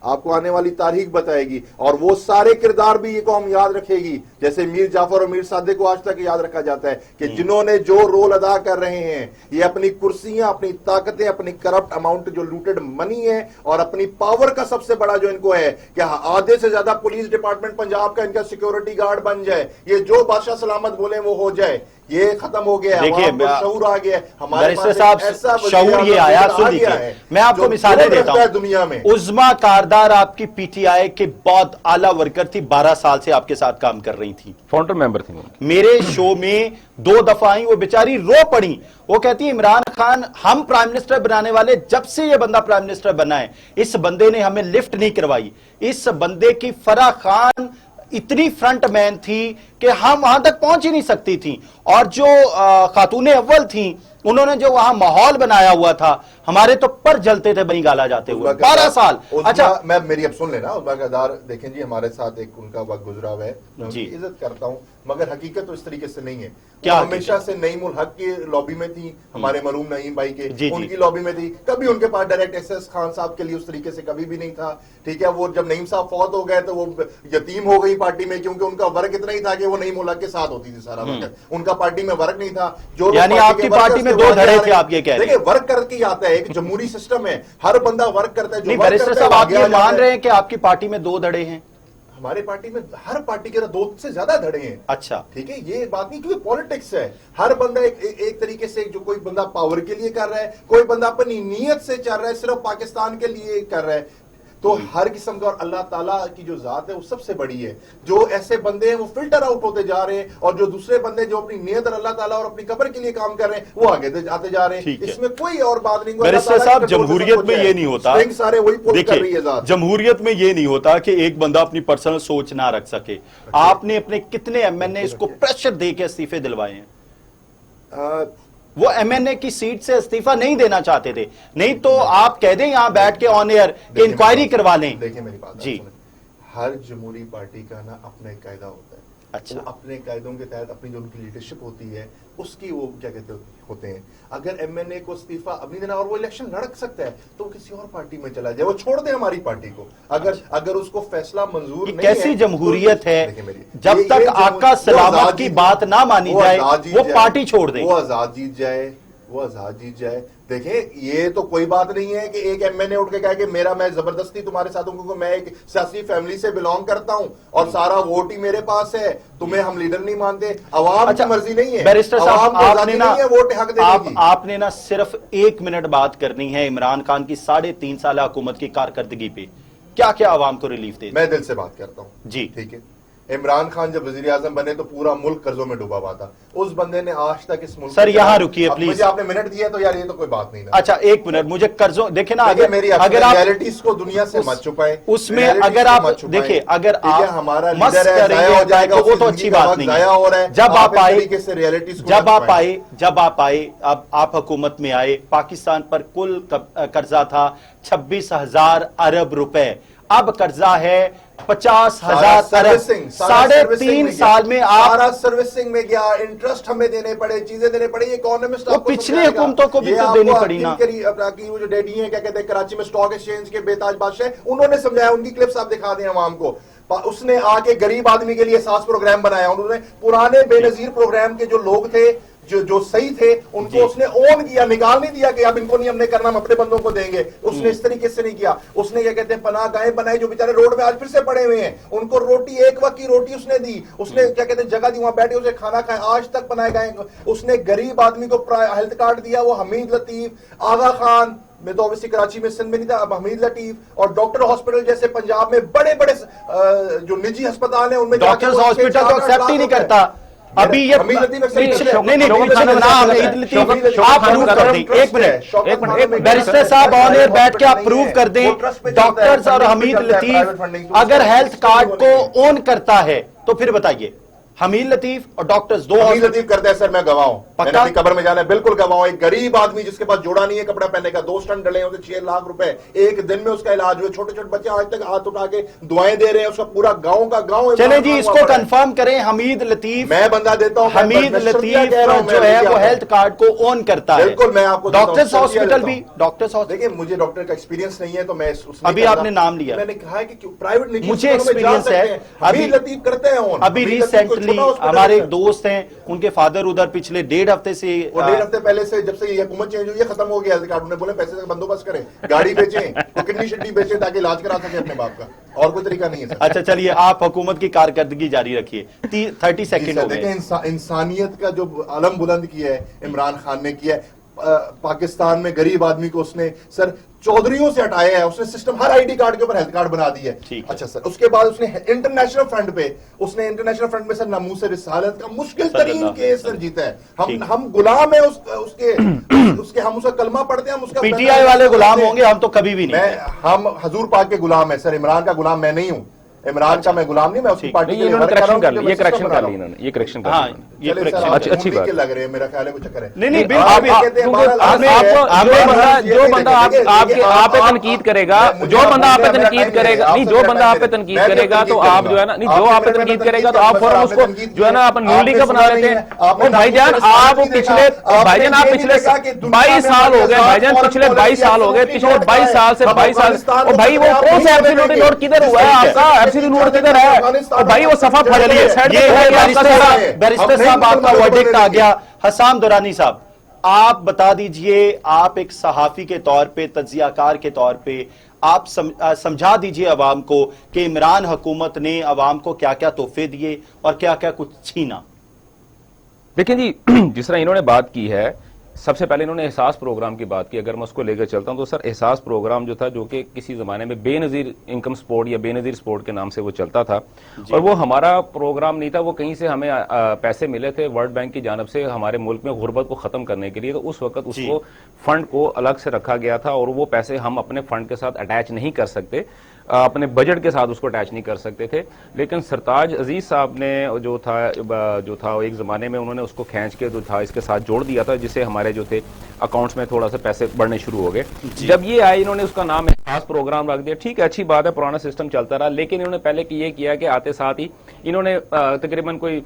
आपको आने वाली तारीख बताएगी, और वो सारे किरदार भी ये कौम याद रखेगी। जैसे मीर जाफर और मीर सादिक को आज तक याद रखा जाता है कि जिन्होंने जो रोल अदा कर रहे हैं, ये अपनी कुर्सियां, अपनी ताकतें, अपनी करप्ट अमाउंट जो लूटेड मनी है, और अपनी पावर सबसे बड़ा जो इनको है कि आधे से ज्यादा पुलिस डिपार्टमेंट पंजाब का इनका सिक्योरिटी गार्ड बन जाए, ये जो बादशाह सलामत बोले वो हो जाए, ये खत्म हो गया। देखिए शऊर आ गया हमारे साहब, शऊर ये आया। सुन लीजिए, मैं आपको मिसालें देता हूं दुनिया में। उज़्मा कारदार आपकी पीटीआई के बहुत आला वर्कर थी, 12 साल से आपके साथ काम कर रही थी, फाउंडर मेंबर थी। मेरे शो में 2 दफा आई, वो बेचारी रो पड़ी। वो कहती इमरान खान हम प्राइम मिनिस्टर बनाने वाले, जब से ये बंदा प्राइम मिनिस्टर बना है, इस बंदे ने हमें लिफ्ट नहीं करवाई। इस बंदे की फराह खान इतनी फ्रंट मैन थी कि हम वहां तक पहुंच ही नहीं सकती थी, और जो खातूने अव्वल थी, उन्होंने जो वहां माहौल बनाया हुआ था, हमारे तो पर जलते थे बनी गाला जाते हुए 12 साल। अच्छा, मैं मेरी अब सुन लेना, उस्मा गद्दार देखें जी, हमारे साथ एक उनका वक्त गुजरा हुआ है, मैं उनकी इज्जत करता हूं, मगर हकीकत तो इस तरीके से नहीं है। क्या हमेशा से नईमुल हक की लॉबी में थी, हमारे मरूम नईम भाई के, उनकी लॉबी में थी, कभी उनके पास डायरेक्ट एक्सेस खान साहब के लिए उस तरीके से कभी भी नहीं था। ठीक है, वो जब नईम साहब फौत हो गए तो वो यतीम हो गई पार्टी में, क्योंकि उनका वर्क इतना ही था कि وہ نئی ملک کے ساتھ ہوتی تھی سارا وقت, ان کا پارٹی میں ورک نہیں تھا. جو یعنی آپ کی پارٹی میں 2 دھڑے تھے, آپ یہ کہہ رہے ہیں. دیکھیں ورک کر کے آتا ہے, ایک جمہوری سسٹم ہے, ہر بندہ ورک کرتا ہے. نہیں بیرسٹر صاحب, آپ یہ مان رہے ہیں کہ آپ کی پارٹی میں 2 دھڑے ہیں؟ ہمارے پارٹی میں ہر پارٹی کے 2 سے زیادہ دھڑے ہیں. اچھا ٹھیک ہے, یہ بات نہیں, کیونکہ پالیٹکس ہے, ہر بندہ ایک طریقے سے, جو کوئی بندہ پاور کے لیے کر رہا ہے, کوئی بندہ اپنی نیت سے چل رہا ہے, صرف پاکستان کے لیے کر رہا ہے. تو ہر قسم کا, اور اللہ تعالیٰ کی جو ذات ہے وہ سب سے بڑی ہے. جو ایسے بندے ہیں وہ فلٹر آؤٹ ہوتے جا رہے ہیں, اور جو دوسرے بندے جو اپنی نیت اور اللہ تعالیٰ اور اپنی قبر کے لیے کام کر رہے ہیں وہ آگے آتے جا رہے ہیں. اس میں کوئی اور بات نہیں. بیرسٹر صاحب, جمہوریت میں یہ نہیں ہوتا, سارے وہی پول کر رہی ہے ذات. جمہوریت میں یہ نہیں ہوتا کہ ایک بندہ اپنی پرسنل سوچ نہ رکھ سکے. آپ نے اپنے کتنے ایم این اے اس کو پریشر دے کے استعفے دلوائے ہیں؟ وہ ایم این اے کی سیٹ سے استعفیٰ نہیں دینا چاہتے تھے. نہیں تو آپ کہہ دیں یہاں بیٹھ کے آن ایئر کہ انکوائری کروا لیں. دیکھیں میری بات جی, ہر جمہوری پارٹی کا نا اپنا ایک قاعدہ ہوتا ہے. اچھا, اپنے قاعدوں کے تحت اپنی جو ان کی لیڈرشپ ہوتی ہے اس کی وہ کیا کہتے ہوتے ہیں. اگر ایم این اے کو استعفیٰ اب نہیں دینا اور وہ الیکشن لڑ سکتا ہے تو کسی اور پارٹی میں چلا جائے, وہ چھوڑ دیں ہماری پارٹی کو. اگر اس کو فیصلہ منظور نہیں ہے. کیسی جمہوریت ہے جب تک آقا سلامت کی بات نہ مانی جائے وہ پارٹی چھوڑ دیں, وہ آزاد جیت جائے, وہ آزاد جیت جائے. دیکھیں یہ تو کوئی بات نہیں ہے کہ ایک ایم این اے اٹھ کے کہا کہ میں زبردستی تمہارے ساتھ ہوں کیونکہ میں ایک سیاسی فیملی سے بلونگ کرتا ہوں اور سارا ووٹ ہی میرے پاس ہے, تمہیں ہم لیڈر نہیں مانتے. عوام کی مرضی نہیں ہے. بیرسٹر صاحب, ووٹ حق دینے کی. آپ نے نا صرف 1 منٹ بات کرنی ہے عمران خان کی 3.5 سالہ حکومت کی کارکردگی پہ. کیا کیا عوام کو ریلیف دے؟ میں دل سے بات کرتا ہوں جی. ٹھیک ہے, عمران خان جب وزیر اعظم بنے تو پورا ملک قرضوں میں ڈوبا ہوا تھا. اس بندے نے آج تک اس ملک, سر یہاں رکیے پلیز, مجھے آپ نے منٹ دیا تو یار یہ تو کوئی بات نہیں. اچھا 1 منٹ, مجھے قرضوں دیکھیں نا, اگر آپ ریئلٹیز کو دنیا سے مت چھپائیں, اس میں اگر آپ دیکھیں, اگر آپ ہمارا مست کریں گے تو وہ تو اچھی بات نہیں ہے. جب آپ آئے اب آپ حکومت میں آئے, پاکستان پر کل قرضہ تھا 26,000 ارب روپے, اب قرضہ ہے 50,000 ارب. 3.5 سال میں سارا سروسنگ میں گیا, انٹرسٹ ہمیں دینے پڑے, چیزیں دینے پڑی. اکانومسٹ وہ پچھلی حکومتوں کو بھی تو دینی پڑی نا. وہ جو ڈیڈی ہیں کیا کہتے ہیں کراچی میں اسٹاک ایکسچینج کے بےتاج بادشاہ, انہوں نے سمجھایا, ان کی کلپس آپ دکھا دیں عوام کو. اس نے آ کے غریب آدمی کے لیے احساس پروگرام بنایا. انہوں نے پرانے بے نظیر پروگرام کے جو لوگ تھے جو صحیح تھے ان کو اس نے اون کیا, نکال نہیں دیا کہ اب ان کو نہیں ہم نے کرنا, ہم اپنے بندوں کو دیں گے. اس نے اس طریقے سے نہیں کیا. اس نے کیا کہتے ہیں پناہ گاہیں بنائی جو بیچارے روڈ میں آج پھر سے پڑے ہوئے ہیں, ان کو روٹی, ایک وقت کی روٹی اس نے دی. اس نے کیا کہتے ہیں جگہ دی, وہاں بیٹھے اسے کھانا کھائے, آج تک پناہ گاہیں. اس نے غریب آدمی کو ہیلتھ کارڈ دیا, وہ حمید لطیف, آغا خان, میں تو اوبیسلی کراچی میں سندھ میں نہیں تھا, اب حمید لطیف اور ڈاکٹر ہاسپٹل جیسے پنجاب میں بڑے بڑے جو نجی ہسپتال ہیں ان میں ڈاکٹرز ہاسپٹل کو ایکسپٹ ہی نہیں کرتا. ابھی یہ آپ پروو کر دیں, 1 منٹ بیرسٹر صاحب آن ایئر بیٹھ کے آپ پروو کر دیں, ڈاکٹرز اور حمید لطیف اگر ہیلتھ کارڈ کو اون کرتا ہے تو پھر بتائیے, حمید لطیف اور ڈاکٹرز دو. حمید لطیف کرتا ہے سر, میں گواہ ہوں, میں نے اپنی قبر میں جانا ہے, بالکل گواہ ہوں. ایک غریب آدمی جس کے پاس جوڑا نہیں ہے کپڑا پہننے کا, 2 اسٹنٹ ڈلے ہیں, اسے 6 لاکھ روپے ایک دن میں اس کا علاج ہوئے. چھوٹے چھوٹے بچے آج تک ہاتھ اٹھا کے دعائیں دے رہے ہیں, اس کا پورا گاؤں کا گاؤں. چلیں جی اس کو کنفرم کریں, حمید لطیف, میں بندہ دیتا ہوں, حمید لطیف جو ہے وہ ہیلتھ کارڈ کو اون کرتا ہے. بالکل میں آپ کو ڈاکٹرز ہاسپٹل بھی, ڈاکٹرز دیکھیں مجھے ڈاکٹر کا ایکسپیرینس نہیں ہے تو میں ابھی آپ نے نام لیا, میں نے کہا ہے کہ پرائیویٹ مجھے ایکسپیرینس ہے. حمید لطیف کرتے ہیں اون. ابھی ریسنٹلی ہمارے دوست ہیں, ان کے فادر ادھر پچھلے 1.5 ہفتے سے, 1.5 ہفتے پہلے سے جب سے یہ حکومت چینج ہوئی ہے ختم ہو گیا ہیلتھ کارڈ. انہوں نے بولے پیسے کا بندوبست کریں, گاڑی بیچیں, تو کڈنی شڈنی بیچیں تاکہ علاج کرا سکیں اپنے باپ کا, اور کوئی طریقہ نہیں ہے. اچھا چلیے آپ حکومت کی کارکردگی جاری رکھیے, 30 سیکنڈ ہو گئے. دیکھیں انسانیت کا جو علم بلند کیا ہے عمران خان نے کیا ہے. پاکستان میں غریب آدمی کو اس نے سر چودھریوں سے ہٹایا ہے, اس نے system Hare I D card کے اوپر ہیلتھ کارڈ بنا دی ہے. اچھا سر, اس کے بعد اس نے انٹرنیشنل فرنٹ پہ, اس نے انٹرنیشنل فرنٹ میں سر ناموس رسالت کا مشکل ترین کیس سر جیتا ہے. ہم غلام ہیں اس کے, ہم اس کا کلمہ پڑھتے ہیں, ہم اس کا پی ٹی آئی والے غلام ہوں گے, ہم تو کبھی بھی نہیں. ہم حضور پاک کے غلام ہیں سر, عمران کا غلام میں نہیں ہوں. عمران کا میں غلام نہیں, میں اس کی پارٹی کے لیے کریکشن کر لی, یہ کریکشن کر لی انہوں نے, یہ کریکشن کر لی. اچھی بات لگ رہی ہے, میرا خیال ہے کچھ چکر ہے. نہیں جو بندہ آپ پہ تنقید کرے گا, جو بندہ آپ پہ تنقید کرے گا, نہیں جو بندہ آپ پہ تنقید کرے گا تو آپ جو ہے نا, نہیں جو آپ پہ تنقید کرے گا تو آپ فوراً اس کو جو ہے نا اپن یونٹی کا بنا لیتے ہیں. اور بھائی جان آپ پچھلے 22 سال ہو گئے, بھائی جان پچھلے 22 سال ہو گئے, پچھلے 22 سال سے 22 سال, اور بھائی وہ کون سا ایبسولوٹ نوٹ کدھر ہوا ہے آپ کا؟ वैसे भी नोट किधर है? और भाई वो सफा फट गई, साइड ये पे है है आपका सारा। बैरिस्टर साहब, आपका वर्डिक्ट आ गया। हसाम दुरानी साहब, आप बता दीजिए, आप एक सहाफी के तौर पे, तज्जियाकार के तौर पे, आप समझा दीजिए अवाम को कि इमरान हुकूमत ने अवाम को क्या क्या तोहफे दिए और क्या क्या कुछ छीना। देखिए जी, जिस तरह इन्होंने बात की है, सबसे पहले इन्होंने एहसास प्रोग्राम की बात की। अगर मैं उसको लेकर चलता हूं तो सर, एहसास प्रोग्राम जो था, जो कि किसी जमाने में बेनजीर इनकम सपोर्ट या बेनजीर सपोर्ट के नाम से वो चलता था, और वो हमारा प्रोग्राम नहीं था, वो कहीं से हमें पैसे मिले थे वर्ल्ड बैंक की जानब से हमारे मुल्क में गुर्बत को खत्म करने के लिए। तो उस वक्त उसको फंड को अलग से रखा गया था, और वो पैसे हम अपने फंड के साथ अटैच नहीं कर सकते, अपने बजट के साथ उसको अटैच नहीं कर सकते थे। लेकिन सरताज अजीज साहब ने जो था एक ज़माने में उन्होंने उसको खींच के जो था इसके साथ जोड़ दिया था, जिससे हमारे जो थे अकाउंट्स में थोड़ा सा पैसे बढ़ने शुरू हो गए। जब ये आए, इन्होंने उसका नाम खास प्रोग्राम रख दिया। ठीक है, अच्छी बात है, पुराना सिस्टम चलता रहा। लेकिन इन्होंने पहले ये किया कि आते साथ ही इन्होंने तकरीबन कोई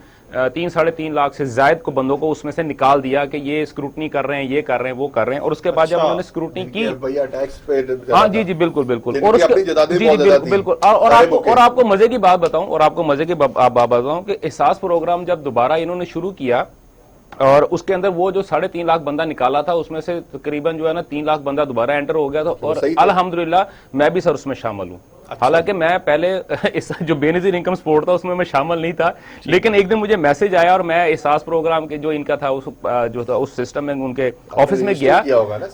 3-3.5 लाख से ज्यादा को बंदों को उसमें से निकाल दिया कि ये स्क्रूटनी कर रहे हैं, ये कर रहे हैं, वो कर रहे हैं। और उसके बाद जब उन्होंने स्क्रूटनी की, भैया टैक्स पे, हाँ जी बिल्कुल बिल्कुल, और उसके बिल्कुल, और आपको मजे की बात बताऊं कि एहसास प्रोग्राम जब दोबारा इन्होंने शुरू किया, और उसके अंदर वो जो 3.5 लाख बंदा निकाला था, उसमें से तकरीबन जो है ना 3 लाख बंदा दोबारा एंटर हो गया था। और अल्हम्दुलिल्लाह मैं भी सर उसमें शामिल हूँ। हालांकि मैं पहले इस जो बेनजीर इनकम सपोर्ट था उसमें मैं शामिल नहीं था, लेकिन एक दिन मुझे मैसेज आया और मैं एहसास प्रोग्राम के जो इनका था उस सिस्टम में उनके ऑफिस में गया,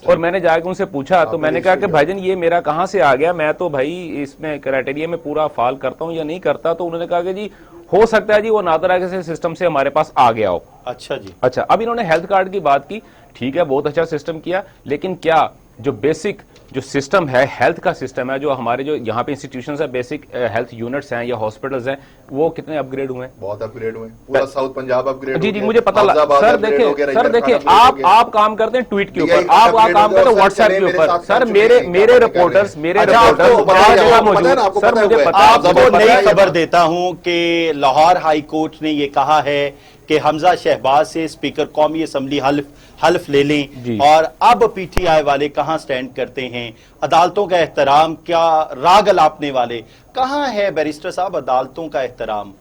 और मैंने जाकर उनसे पूछा। तो मैंने कहा कि भाईजान ये मेरा कहाँ से आ गया, मैं तो भाई इसमें क्राइटेरिया में पूरा फॉल करता हूँ या नहीं करता। तो उन्होंने कहा कि जी हो सकता है जी वो नादरा के सिस्टम से हमारे पास आ गया हो। अच्छा जी, अच्छा, अब इन्होंने हेल्थ कार्ड की बात की, ठीक है, बहुत अच्छा सिस्टम किया, लेकिन क्या जो बेसिक जो सिस्टम है, हेल्थ का सिस्टम है, जो हमारे जो यहाँ पे इंस्टीट्यूशंस है, बेसिक हेल्थ यूनिट्स हैं या हॉस्पिटल्स हैं, वो कितने अपग्रेड हुए? बहुत अपग्रेड हुए, पूरा साउथ पंजाब अपग्रेड। जी मुझे पता लगा सर। देखिए आप काम करते हैं ट्वीट के ऊपर, आप काम करते हैं व्हाट्सएप के ऊपर। सर मेरे रिपोर्टर्स सर मुझे पता, आपको नई खबर देता हूं कि लाहौर हाई कोर्ट ने ये कहा है कि हमजा शहबाज से स्पीकर कौमी असम्बली हल्फ ले लें। और अब पीटीआई वाले कहां स्टैंड करते हैं? अदालतों का एहतराम, क्या राग अलापने वाले कहां है? बैरिस्टर साहब, अदालतों का एहतराम,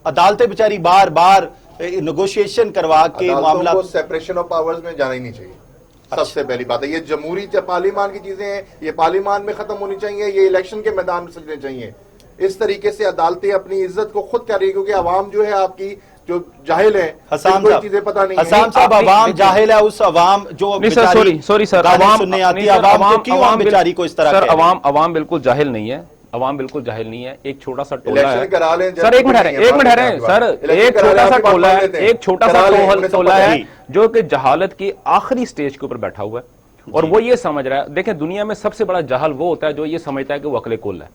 अदालतें बेचारी बार बार नेगोशिएशन करवा के मामला को सेपरेशन ऑफ पावर्स में जाना ही नहीं चाहिए। सबसे पहली बात है, ये जमहूरी पार्लियामान की चीजें हैं, ये पार्लियामान में खत्म होनी चाहिए, ये इलेक्शन के मैदान में सजने चाहिए। इस तरीके से अदालतें अपनी इज्जत को खुद कर रही है, क्योंकि आवाम जो है आपकी जो जाहिल है, चीजें पता नहीं। हसाम साहब, आवाम जाहिल है, उस आवाम जो सॉरी सर, सुनने आती है, आवाम क्यों बेचारी को इस तरह? सर आवाम बिल्कुल जाहिल नहीं है, आवाम बिल्कुल जाहिल नहीं है। एक छोटा सा टोला है सर, एक मिनट है सर, एक छोटा सा टोला है, एक छोटा सा टोला है जो कि जहालत की आखिरी स्टेज के ऊपर बैठा हुआ है, और वो ये समझ रहा है। देखें, दुनिया में सबसे बड़ा जहाल वो होता है जो ये समझता है कि वो अकले कुल है,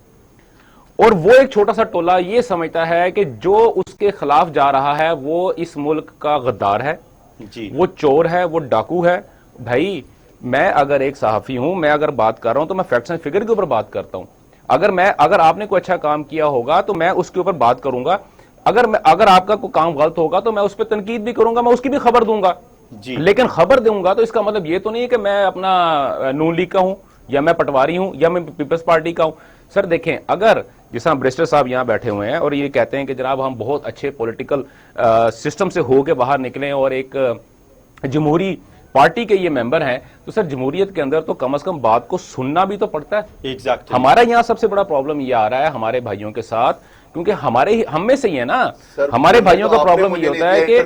और वो एक छोटा सा टोला ये समझता है कि जो उसके खिलाफ जा रहा है वो इस मुल्क का गद्दार है जी, वो चोर है, वो डाकू है। भाई मैं अगर एक सहाफी हूं, मैं अगर बात कर रहा हूं तो मैं फैक्ट्स एंड फिगर के ऊपर बात करता हूं। अगर आपने कोई अच्छा काम किया होगा तो मैं उसके ऊपर बात करूंगा, अगर आपका कोई काम गलत होगा तो मैं उस पर तनकीद भी करूंगा, मैं उसकी भी खबर दूंगा जी। लेकिन खबर दूंगा तो इसका मतलब ये तो नहीं है कि मैं अपना नून लीग का हूं, या मैं पटवारी हूं, या मैं पीपल्स पार्टी का हूं। सर देखें, अगर जिस हम बैरिस्टर साहब यहाँ बैठे हुए हैं और ये कहते हैं कि जनाब हम बहुत अच्छे पॉलिटिकल सिस्टम से होके बाहर निकले और एक जमहूरी पार्टी के ये मेंबर हैं, तो सर जमहूरियत के अंदर तो कम से कम बात को सुनना भी तो पड़ता है। एग्जैक्टली। हमारा यहाँ सबसे बड़ा प्रॉब्लम ये आ रहा है हमारे भाइयों के साथ, क्योंकि हम में से ही है ना, हमारे भाइयों का प्रॉब्लम ये होता है कि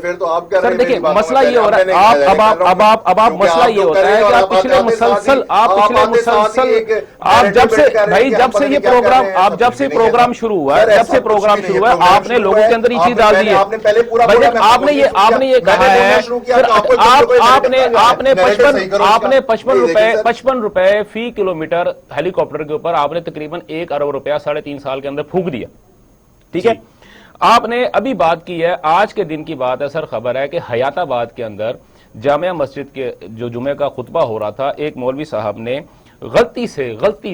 सर देखिए मसला ये हो रहा है, अब मसला ये होता है कि आप पिछले मुसलसल आप जब से प्रोग्राम शुरू हुआ है आपने लोगों के अंदर ये चीज डाल दी है। आपने ये कहा है आपने 55 रुपए फी किलोमीटर हेलीकॉप्टर के ऊपर आपने तकरीबन 1 अरब रुपया 3.5 साल के अंदर फूंक दिया, ठीक है। आपने अभी बात की है, आज के दिन की बात है सर, खबर है कि हयाताबाद के अंदर जामिया मस्जिद के जो जुमे का खुतबा हो रहा था, एक मौलवी साहब ने गलती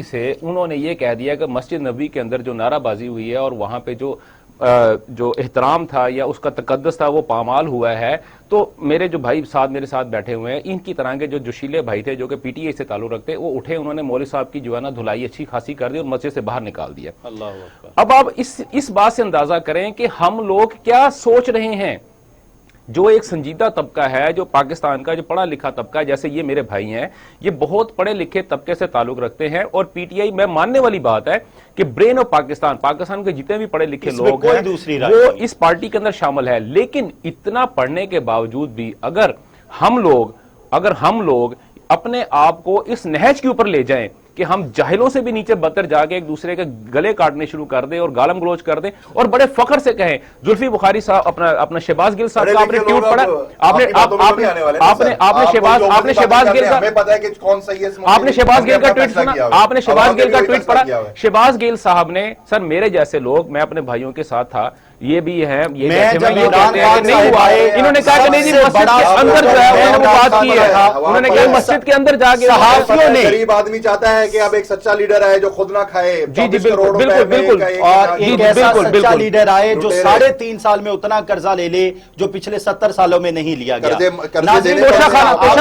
से उन्होंने ये कह दिया कि मस्जिद नबी के अंदर जो नाराबाजी हुई है और वहां पे जो جو احترام تھا یا اس کا تقدس تھا وہ پامال ہوا ہے. تو میرے جو بھائی میرے ساتھ بیٹھے ہوئے ہیں, ان کی طرح کے جو جوشیلے بھائی تھے جو کہ پی ٹی آئی سے تعلق رکھتے, وہ اٹھے, انہوں نے مولوی صاحب کی جو ہے نا دھلائی اچھی خاصی کر دی اور مسجد سے باہر نکال دیا. اللہ اکبر. اب آپ اس بات سے اندازہ کریں کہ ہم لوگ کیا سوچ رہے ہیں. جو ایک سنجیدہ طبقہ ہے, جو پاکستان کا جو پڑھا لکھا طبقہ ہے, جیسے یہ میرے بھائی ہیں, یہ بہت پڑھے لکھے طبقے سے تعلق رکھتے ہیں, اور پی ٹی آئی میں ماننے والی بات ہے کہ برین آف پاکستان کے جتنے بھی پڑھے لکھے لوگ ہیں وہ اس پارٹی کے اندر شامل ہے. لیکن اتنا پڑھنے کے باوجود بھی اگر ہم لوگ اپنے آپ کو اس نہج کے اوپر لے جائیں کہ ہم جاہلوں سے بھی نیچے بدتر جا کے ایک دوسرے کے گلے کاٹنے شروع کر دیں اور گالم گلوچ کر دیں, اور بڑے فخر سے کہیں زلفی بخاری صاحب اپنا شہباز گل صاحب کا آپ نے ٹویٹ پڑھا, آپ نے شہباز گل کا ٹویٹ سنا, آپ نے شہباز گل کا ٹویٹ پڑھا. شہباز گل صاحب نے, سر میرے جیسے لوگ, میں اپنے بھائیوں کے ساتھ تھا, یہ بھی ہیں, یہ نہیں ہوا, انہوں نے کہا کہ نہیں جی مسجد کے اندر جو ہے انہوں نے وہ بات کی ہے, انہوں نے کہا مسجد کے اندر جا کے صحافیوں نے, غریب آدمی چاہتا ہے کہ اب ایک سچا لیڈر آئے جو خود نہ کھائے. جی جی بالکل, اور ایک ایسا سچا لیڈر آئے جو 3.5 سال میں اتنا قرضہ لے لے جو پچھلے 70 سالوں میں نہیں لیا گیا. توشہ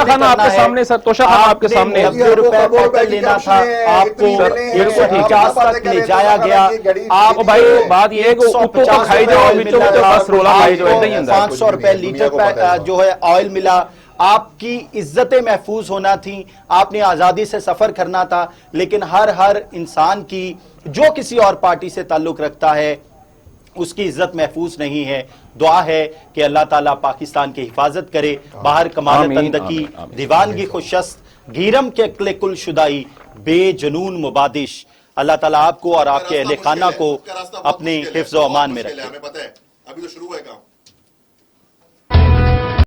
خانہ آپ کے سامنے, سر توشہ خانہ آپ کے سامنے, 90 روپے پیٹرل لینا تھا آپ کو 150 تک لے جایا گیا. آپ بھائی بات یہ ہے کہ اوپر کو کھائی جاؤ, بچوں کو بس رولا کھائی جاؤ, 500 روپے لیٹر جو ہے آئل ملا. آپ کی عزتیں محفوظ ہونا تھیں, آپ نے آزادی سے سفر کرنا تھا, لیکن ہر انسان کی جو کسی اور پارٹی سے تعلق رکھتا ہے اس کی عزت محفوظ نہیں ہے. دعا ہے کہ اللہ تعالیٰ پاکستان کی حفاظت کرے. باہر کمال تندکی, دیوانگی خوشست, گیرم کے اکل کل شدائی, بے جنون مبادش. اللہ تعالیٰ آپ کو اور آپ کے اہل خانہ کو اپنے حفظ و امان میں رکھے. ہمیں پتہ ہے ابھی تو شروع ہے کام.